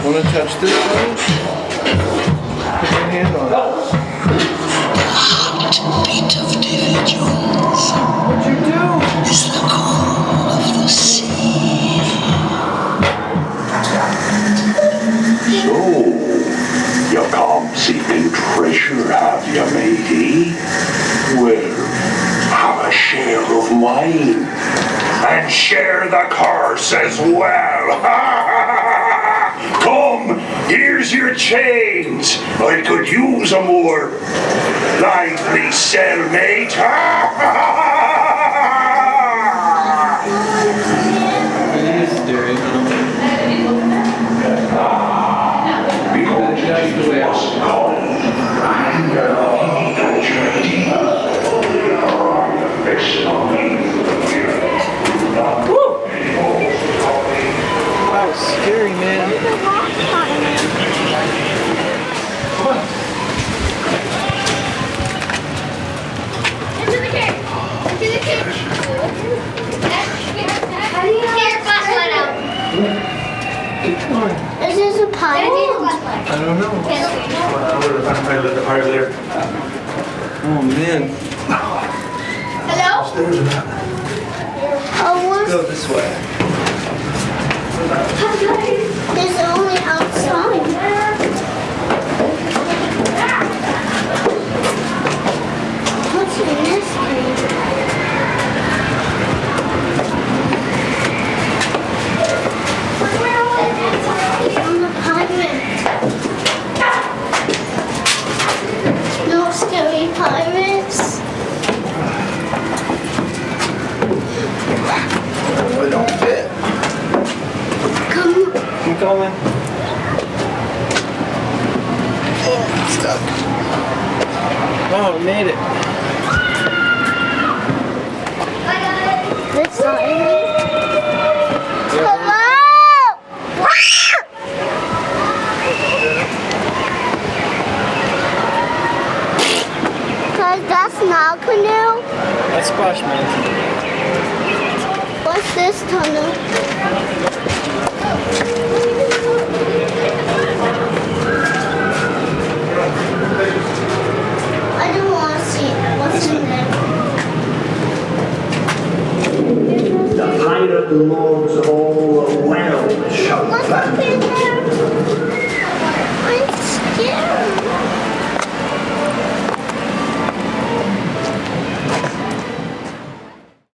Want to touch this one? Put your hand on it. Heartbeat of Davy Jones. What'd you do? Is the call of the sea. So, you come seeking treasure, have you, matey? Well, have a share of mine. And share the curse as well. Come, here's your change. I could use a more lively cellmate. Wow, it's scary, man. Into the cave. Into the cave. Here, flashlight out. Is this a pile? I don't know. Oh, man. Hello? Let's go this way. There's only outside. What's in this cave? I'm a pirate. No scary pirates. It don't fit. Come. Keep going. Oh, it's stuck. Oh, we made it. This side. Hello? Cause that's not a canoe. That's Splash Mountain. What's this tunnel? I don't want to see what's in there. The pirate lords of all the well shall What's up in there? I'm scared.